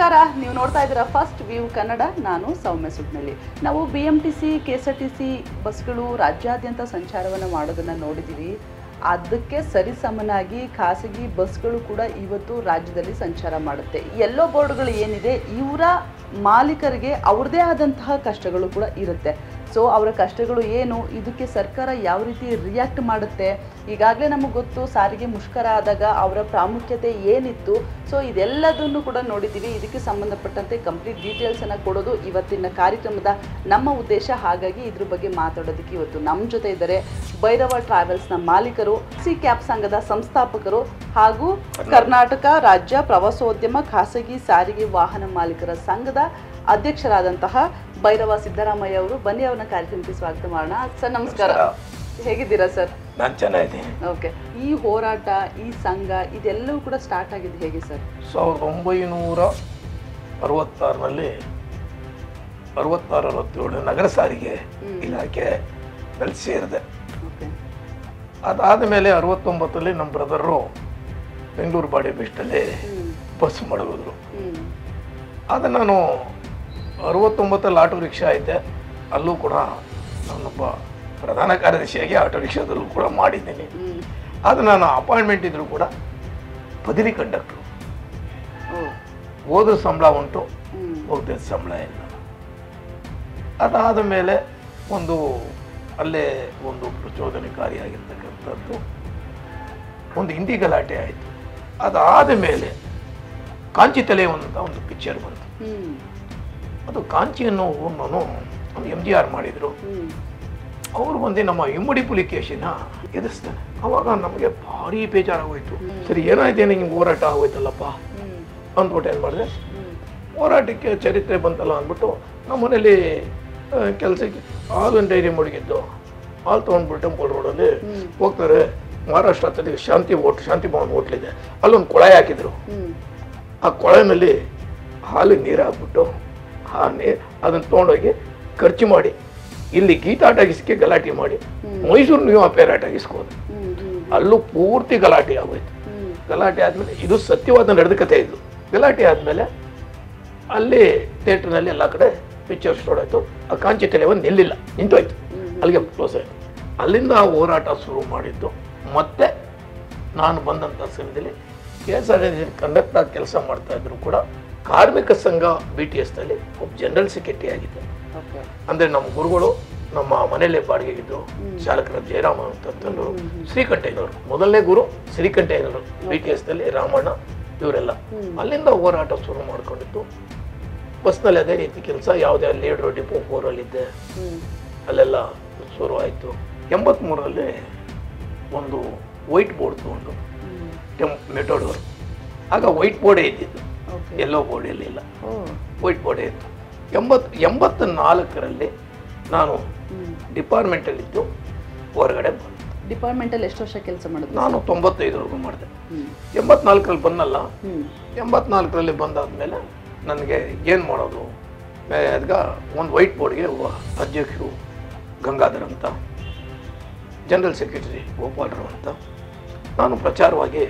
ನಮಸ್ಕಾರ, ನೀವು ನೋಡ್ತಾ ಇದ್ದೀರಾ ಫಸ್ಟ್ ವ್ಯೂ ಕನ್ನಡ. ನಾನು ಸೌಮ್ಯ ಸುಟ್ನಳ್ಳಿ. ನಾವು BMTC KSRTC ಬಸ್ಗಳು ರಾಜ್ಯಾದ್ಯಂತ ಸಂಚಾರವನ್ನು ಮಾಡೋದನ್ನು ನೋಡಿದ್ದೀವಿ. ಅದಕ್ಕೆ ಸರಿಸಮನಾಗಿ ಖಾಸಗಿ ಬಸ್ಗಳು ಕೂಡ ಇವತ್ತು ರಾಜ್ಯದಲ್ಲಿ ಸಂಚಾರ ಮಾಡುತ್ತೆ. ಎಲ್ಲೋ ಬೋರ್ಡ್ಗಳು ಏನಿದೆ, ಇವರ ಮಾಲೀಕರಿಗೆ ಅವ್ರದ್ದೇ ಆದಂತಹ ಕಷ್ಟಗಳು ಕೂಡ ಇರುತ್ತೆ. ಸೊ ಅವರ ಕಷ್ಟಗಳು ಏನು, ಇದಕ್ಕೆ ಸರ್ಕಾರ ಯಾವ ರೀತಿ ರಿಯಾಕ್ಟ್ ಮಾಡುತ್ತೆ, ಈಗಾಗಲೇ ನಮಗೆ ಗೊತ್ತು ಸಾರಿಗೆ ಮುಷ್ಕರ ಆದಾಗ ಅವರ ಪ್ರಾಮುಖ್ಯತೆ ಏನಿತ್ತು. ಸೊ ಇದೆಲ್ಲದನ್ನು ಕೂಡ ನೋಡಿದ್ದೀವಿ. ಇದಕ್ಕೆ ಸಂಬಂಧಪಟ್ಟಂತೆ ಕಂಪ್ಲೀಟ್ ಡೀಟೇಲ್ಸನ್ನು ಕೊಡೋದು ಇವತ್ತಿನ ಕಾರ್ಯಕ್ರಮದ ನಮ್ಮ ಉದ್ದೇಶ. ಹಾಗಾಗಿ ಇದ್ರ ಬಗ್ಗೆ ಮಾತಾಡೋದಕ್ಕೆ ಇವತ್ತು ನಮ್ಮ ಜೊತೆ ಇದ್ದಾರೆ ಭೈರವ ಟ್ರಾವೆಲ್ಸ್ನ ಮಾಲೀಕರು, ಸಿ ಕ್ಯಾಬ್ ಸಂಘದ ಸಂಸ್ಥಾಪಕರು ಹಾಗೂ ಕರ್ನಾಟಕ ರಾಜ್ಯ ಪ್ರವಾಸೋದ್ಯಮ ಖಾಸಗಿ ಸಾರಿಗೆ ವಾಹನ ಮಾಲೀಕರ ಸಂಘದ ಅಧ್ಯಕ್ಷರಾದಂತಹ ಭೈರವ ಸಿದ್ದರಾಮಯ್ಯ ಅವರು. ಬನ್ನಿ ಅವ್ರನ್ನ ಕಾರ್ಯಕ್ರಮಕ್ಕೆ ಸ್ವಾಗತ ಮಾಡೋಣ. ಸರ್ ನಮಸ್ಕಾರ, ಹೇಗಿದ್ದೀರಾ ಸರ್? ನಾನು ಚೆನ್ನಾಗಿದ್ದೀನಿ. ಓಕೆ, ಈ ಹೋರಾಟ, ಈ ಸಂಘ ಇದೆಲ್ಲವೂ ಕೂಡ ಸ್ಟಾರ್ಟ್ ಆಗಿದ್ದು ಹೇಗೆ ಸರ್? 1966ರಲ್ಲಿ 66-67 ನಗರ ಸಾರಿಗೆ ಇಲಾಖೆನಲ್ಲಿ ಸೇರಿದೆ. ಅದಾದ ಮೇಲೆ 69ರಲ್ಲಿ ನಮ್ಮ ಬ್ರದರು ಬೆಂಗಳೂರು ಬಾಡಿ ಬೆಸ್ಟಲ್ಲಿ ಬಸ್ ಮಾಡೋದ್ರು. ಅದು ನಾನು 69ರಲ್ಲಿ ಆಟೋ ರಿಕ್ಷಾ ಐತೆ, ಅಲ್ಲೂ ಕೂಡ ನಾನೊಬ್ಬ ಪ್ರಧಾನ ಕಾರ್ಯದರ್ಶಿಯಾಗಿ ಆಟೋ ರಿಕ್ಷಾದಲ್ಲೂ ಕೂಡ ಮಾಡಿದ್ದೀನಿ. ಅದು ನಾನು ಅಪಾಯಿಂಟ್ಮೆಂಟ್ ಇದ್ರೂ ಕೂಡ ಬದಲಿ ಕಂಡಕ್ಟ್ರು. ಹೋದ್ರ ಸಂಬಳ ಉಂಟು, ಹೋಗ್ತಿದ್ದ ಸಂಬಳ ಇಲ್ಲ. ಅದಾದ ಮೇಲೆ ಅಲ್ಲೇ ಒಂದು ಪ್ರಚೋದನಕಾರಿಯಾಗಿರ್ತಕ್ಕಂಥದ್ದು ಒಂದು ಹಿಂದಿ ಗಲಾಟೆ ಆಯಿತು. ಅದಾದ ಮೇಲೆ ಕಾಂಚಿ ತಲೆ ಅಂತ ಒಂದು ಪಿಕ್ಚರ್ ಬಂತು. ಅದು ಕಾಂಚಿ ಅನ್ನೋ ಊರನ್ನು MGR ಮಾಡಿದರು. ಅವರು ಬಂದು ನಮ್ಮ ಇಮ್ಮಡಿ ಪುಲಿಕೇಶಿನ ಎದುರಿಸ್ತಾನೆ. ಅವಾಗ ನಮಗೆ ಭಾರಿ ಬೇಜಾರಾಗೋಯ್ತು. ಸರಿ, ಏನಾಯ್ತೇನೆ ಹಿಂಗೆ ಹೋರಾಟ ಆಗೋಯ್ತಲ್ಲಪ್ಪ ಅಂದ್ಬಿಟ್ಟು ಏನು ಮಾಡಿದೆ, ಹೋರಾಟಕ್ಕೆ ಚರಿತ್ರೆ ಬಂತಲ್ಲ ಅಂದ್ಬಿಟ್ಟು ನಮ್ಮ ಮನೇಲಿ ಕೆಲಸಕ್ಕೆ ಹಾಲೊಂದು ಡೈರಿ ಮಡಗಿದ್ದು, ಹಾಲು ತೊಗೊಂಡ್ಬಿಟ್ಟು ಟೆಂಪಲ್ ರೋಡಲ್ಲಿ ಹೋಗ್ತಾರೆ. ಮಹಾರಾಷ್ಟ್ರ ಹತ್ತಿರ ಶಾಂತಿ ಭವನ್ ಹೋಟ್ಲಿದೆ, ಅಲ್ಲೊಂದು ಕೊಳಾಯಿ ಹಾಕಿದ್ರು. ಆ ಕೊಳಾಯಿನಲ್ಲಿ ಹಾಲಿಗೆ ನೀರು ಹಾಕ್ಬಿಟ್ಟು ಅದನ್ನು ತೊಗೊಂಡೋಗಿ ಖರ್ಚು ಮಾಡಿ ಇಲ್ಲಿ ಗೀತಾಟ ಆಗಿಸ್ಕೆ ಗಲಾಟೆ ಮಾಡಿ ಮೈಸೂರು ನೀವು ಪೇರಾಟ ಆಗಿಸ್ಕೋದು. ಅಲ್ಲೂ ಪೂರ್ತಿ ಗಲಾಟೆ ಆಗೋಯ್ತು. ಗಲಾಟೆ ಆದಮೇಲೆ ಇದು ಸತ್ಯವಾದ ನಡೆದ ಕಥೆ. ಇದು ಗಲಾಟೆ ಆದಮೇಲೆ ಅಲ್ಲಿ ಥಿಯೇಟ್ರ್ನಲ್ಲಿ ಎಲ್ಲ ಕಡೆ ಪಿಕ್ಚರ್ ಸ್ಟಾರ್ಟ್ ಆಯಿತು. ಆ ಕಾಂಚಿ ತಲೆ ಒಂದು ನಿಲ್ಲಿಲ್ಲ, ನಿಂತೋಯ್ತು, ಅಲ್ಲಿಗೆ ಕ್ಲೋಸ್ ಆಯಿತು. ಅಲ್ಲಿಂದ ಆ ಹೋರಾಟ ಶುರು ಮಾಡಿದ್ದು. ಮತ್ತೆ ನಾನು ಬಂದಂಥ ಸಮಯದಲ್ಲಿ KSRTC ಕಂಡಕ್ಟರ್ ಕೆಲಸ ಮಾಡ್ತಾ ಇದ್ರು ಕೂಡ ಕಾರ್ಮಿಕ ಸಂಘ BTSನಲ್ಲಿ ಒಬ್ಬ ಜನರಲ್ ಸೆಕ್ರೆಟರಿ ಆಗಿದ್ದೆ. ಅಂದರೆ ನಮ್ಮ ಗುರುಗಳು ನಮ್ಮ ಮನೆಯಲ್ಲೇ ಬಾಡಿಗೆಗಿದ್ದು ಚಾಲಕರ ಜಯರಾಮ ಅಂತಂದ್ರು, ಶ್ರೀಕಂಠಯ್ಯನವರು ಮೊದಲನೇ ಗುರು ಶ್ರೀಕಂಠಯ್ಯನವರು BTSನಲ್ಲಿ, ರಾಮಣ್ಣ ಇವರೆಲ್ಲ. ಅಲ್ಲಿಂದ ಹೋರಾಟ ಶುರು ಮಾಡ್ಕೊಂಡಿತ್ತು. ಬಸ್ನಲ್ಲಿ ಅದೇ ರೀತಿ ಕೆಲಸ, ಯಾವುದೇ ಲೀಡರ್ ಡಿಪೋ 4ಅಲ್ಲಿದ್ದೆ, ಅಲ್ಲೆಲ್ಲ ಶುರು ಆಯಿತು. 83ರಲ್ಲಿ ಒಂದು ವೈಟ್ ಬೋರ್ಡ್ ತೊಗೊಂಡು ಮೆಟೋಡೋರು. ಆಗ ವೈಟ್ ಬೋರ್ಡೇ ಇದ್ದಿದ್ದು, ಎಲ್ಲೋ ಬೋರ್ಡ್ ಇರಲಿಲ್ಲ, ವೈಟ್ ಬೋರ್ಡೇ ಇತ್ತು. 84ರಲ್ಲಿ ನಾನು ಡಿಪಾರ್ಟ್ಮೆಂಟಲ್ಲಿದ್ದು ಹೊರಗಡೆ ಬಂದೆ. ಡಿಪಾರ್ಟ್ಮೆಂಟಲ್ಲಿ ಎಷ್ಟು ವರ್ಷ ಕೆಲಸ ಮಾಡಿದ್ರು? ನಾನು 95ವರೆಗೂ ಮಾಡಿದೆ. 84ರಲ್ಲಿ ಬಂದಲ್ಲ, 84ರಲ್ಲಿ ಬಂದಾದ್ಮೇಲೆ ನನಗೆ ಏನು ಮಾಡೋದು, ಅದಕ್ಕೆ ಒಂದು ವೈಟ್ ಬೋರ್ಡ್ಗೆ ಅಧ್ಯಕ್ಷರು ಗಂಗಾಧರ್ ಅಂತ, ಜನರಲ್ ಸೆಕ್ರೆಟರಿ ಗೋಪಾಲರಾವ್ ಅಂತ, ನಾನು ಪ್ರಚಾರವಾಗಿ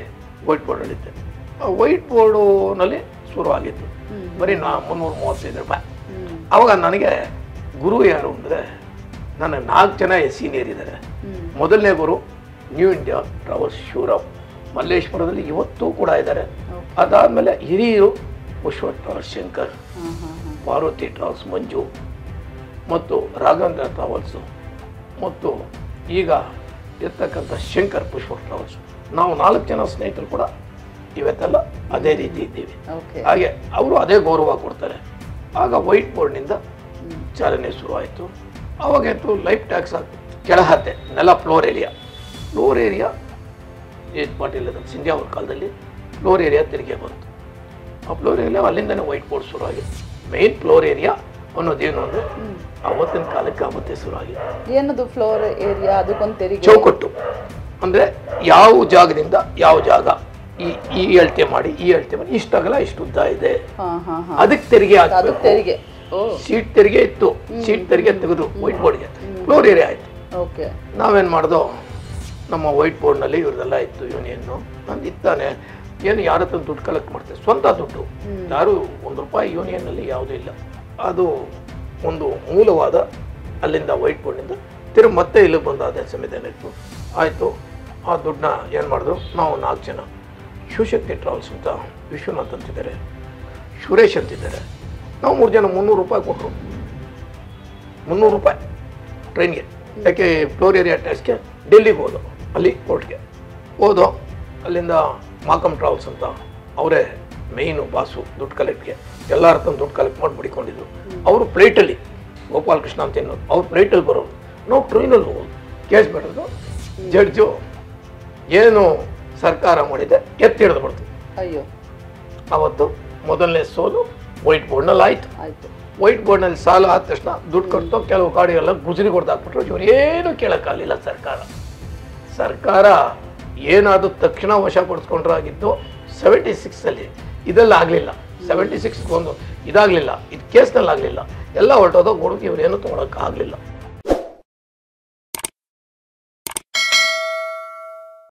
ವೈಟ್ ಬೋರ್ಡಲ್ಲಿದ್ದೆ. ಆ ವೈಟ್ ಬೋರ್ಡ್ನಲ್ಲಿ ಶುರು ಆಗಿತ್ತು ಬರೀ 335 ರೂಪಾಯಿ. ಆವಾಗ ನನಗೆ ಗುರು ಯಾರು ಅಂದರೆ, ನನ್ನ 4 ಜನ ಸೀನಿಯರ್ ಇದ್ದಾರೆ. ಮೊದಲನೇ ಗುರು ನ್ಯೂ ಇಂಡಿಯಾ ಟ್ರಾವೆಲ್ಸ್ ಶಿವರಾಮ್ ಮಲ್ಲೇಶ್ವರದಲ್ಲಿ ಇವತ್ತೂ ಕೂಡ ಇದ್ದಾರೆ. ಅದಾದಮೇಲೆ ಹಿರಿಯರು ಪುಷ್ಪತ್ ಟ್ರಾವೆಲ್ಸ್ ಶಂಕರ್, ಪಾರ್ವತಿ ಟ್ರಾವೆಲ್ಸ್ ಮಂಜು, ಮತ್ತು ರಾಘವೇಂದ್ರ ಟ್ರಾವೆಲ್ಸು, ಮತ್ತು ಈಗ ಇರ್ತಕ್ಕಂಥ ಶಂಕರ್ ಪುಷ್ಪತ್ ಟ್ರಾವೆಲ್ಸ್. ನಾವು 4 ಜನ ಸ್ನೇಹಿತರು ಕೂಡ ಇವತ್ತೆಲ್ಲ ಅದೇ ರೀತಿ ಇದ್ದೀವಿ. ಹಾಗೆ ಅವರು ಅದೇ ಗೌರವ ಕೊಡ್ತಾರೆ. ಆಗ ವೈಟ್ ಬೋರ್ಡ್ನಿಂದ ಚಾಲನೆ ಶುರು ಆಯಿತು. ಅವಾಗಂತೂ ಲೈಫ್ ಟ್ಯಾಕ್ಸ್ ಕೆಳಹತ್ತೆ, ನೆಲ ಫ್ಲೋರ್ ಏರಿಯಾ ಪಾಟೀಲ್ ಸಿಂಧ್ಯಾ ಅವ್ರ ಕಾಲದಲ್ಲಿ ಫ್ಲೋರ್ ಏರಿಯಾ ತೆರಿಗೆ ಬಂತು. ಆ ಫ್ಲೋರ್ ಏರಿಯಾ ಅಲ್ಲಿಂದನೇ ವೈಟ್ ಬೋರ್ಡ್ ಶುರು ಆಗಿತ್ತು. ಮೇನ್ ಫ್ಲೋರ್ ಏರಿಯಾ ಅನ್ನೋದೇನು ಅಂದರೆ ಅವತ್ತಿನ ಕಾಲಕ್ಕೆ ಅವತ್ತೇ ಶುರು ಆಗಿದೆ. ಏನದು ಫ್ಲೋರ್ ಏರಿಯಾ? ಅದಕ್ಕೊಂದು ತೆರಿಗೆ ಚೌಕಟ್ಟು ಅಂದರೆ ಯಾವ ಜಾಗದಿಂದ ಯಾವ ಜಾಗ ಈ ಅಳತೆ ಮಾಡಿ ಇಷ್ಟಾಗಲ್ಲ ಇಷ್ಟು ಉದ್ದ ಇದೆ, ಅದಕ್ಕೆ ತೆರಿಗೆ ತೆರಿಗೆ. ಸೀಟ್ ತೆರಿಗೆ ಇತ್ತು, ಸೀಟ್ ತೆರಿಗೆ ತೆಗೆದು ವೈಟ್ ಬೋರ್ಡ್ಗೆ ಫ್ಲೋರ್ ಏರಿಯಾ ಆಯ್ತು. ನಾವೇನು ಮಾಡ್ದೋ, ನಮ್ಮ ವೈಟ್ ಬೋರ್ಡ್ನಲ್ಲಿ ಇವ್ರದೆಲ್ಲ ಇತ್ತು ಯೂನಿಯನ್ನು. ನಂದು ಇತ್ತಾನೆ ಏನು ಯಾರ ಹತ್ರ ದುಡ್ಡು ಕಲೆಕ್ಟ್ ಮಾಡ್ತಾರೆ, ಸ್ವಂತ ದುಡ್ಡು, ಯಾರು ₹1 ಯೂನಿಯನ್ನಲ್ಲಿ ಯಾವುದೂ ಇಲ್ಲ. ಅದು ಒಂದು ಮೂಲವಾದ ಅಲ್ಲಿಂದ ವೈಟ್ ಬೋರ್ಡ್ನಿಂದ ತಿರುಗಿ ಮತ್ತೆ ಇಲ್ಲಿಗೆ ಬಂದು ಅದೇ ಸಂವಿಧಾನ ಇತ್ತು. ಆಯಿತು, ಆ ದುಡ್ಡನ್ನ ಏನು ಮಾಡಿದ್ರು, ನಾವು 4 ಜನ, ಶಿವಶಕ್ತಿ ಟ್ರಾವೆಲ್ಸ್ ಅಂತ ವಿಶ್ವನಾಥ್ ಅಂತಿದ್ದಾರೆ, ಸುರೇಶ್ ಅಂತಿದ್ದಾರೆ, ನಾವು 3 ಜನ ₹300 ಕೊಟ್ಟರು. ₹300 ಟ್ರೈನ್ಗೆ. ಯಾಕೆ ಫ್ಲೋರ್ ಏರಿಯಾ ಟ್ಯಾಕ್ಸ್ಗೆ ಡೆಲ್ಲಿಗೆ ಹೋದೋ, ಅಲ್ಲಿ ಕೋರ್ಟ್ಗೆ ಹೋದೋ. ಅಲ್ಲಿಂದ ಮಾಕಮ್ ಟ್ರಾವೆಲ್ಸ್ ಅಂತ ಅವರೇ ಮೇಯ್ನು ಬಾಸು ದುಡ್ಡು ಕಲೆಕ್ಟ್ಗೆ, ಎಲ್ಲರ ಹತ್ರ ದುಡ್ಡು ಕಲೆಕ್ಟ್ ಮಾಡಿ ಬಿಡಿಕೊಂಡಿದ್ರು. ಅವರು ಪ್ಲೇಟಲ್ಲಿ, ಗೋಪಾಲಕೃಷ್ಣ ಅಂತ ಏನೋದು, ಅವ್ರು ಪ್ಲೇಟಲ್ಲಿ ಬರೋರು, ನಾವು ಟ್ರೈನಲ್ಲಿ ಹೋಗೋದು. ಕೇಸ್ ಬಿಡೋದು, ಜಡ್ಜು ಏನು ಸರ್ಕಾರ ಮಾಡಿದೆ ಎತ್ತಿಡ್ದು ಬಿಡ್ತು. ಅಯ್ಯೋ, ಅವತ್ತು ಮೊದಲನೇ ಸೋಲು ವೈಟ್ ಬೋರ್ಡ್ನಲ್ಲಿ ಆಯಿತು. ವೈಟ್ ಬೋರ್ಡ್ನಲ್ಲಿ ಸಾಲ ಆದ ತಕ್ಷಣ ದುಡ್ಡು ಕೊಟ್ಟು ಕೆಲವು ಗಾಡಿಗೆಲ್ಲ ಗುಜರಿ ಕೊಡ್ದಾಕ್ಬಿಟ್ರು. ಇವ್ರು ಏನು ಕೇಳೋಕ್ಕಾಗಲಿಲ್ಲ. ಸರ್ಕಾರ ಏನಾದರೂ ತಕ್ಷಣ ವಶಪಡಿಸ್ಕೊಂಡ್ರಾಗಿದ್ದು 76ಅಲ್ಲಿ. ಇದೆಲ್ಲ ಆಗಲಿಲ್ಲ. 76 ಒಂದು ಇದಾಗಲಿಲ್ಲ, ಇದು ಕೇಸ್ನಲ್ಲಿ ಆಗಲಿಲ್ಲ, ಎಲ್ಲ ಹೊರಟೋದಾಗ ಹುಡುಗಿ ಇವ್ರೇನು ತೊಗೊಳಕ್ಕೆ ಆಗಲಿಲ್ಲ.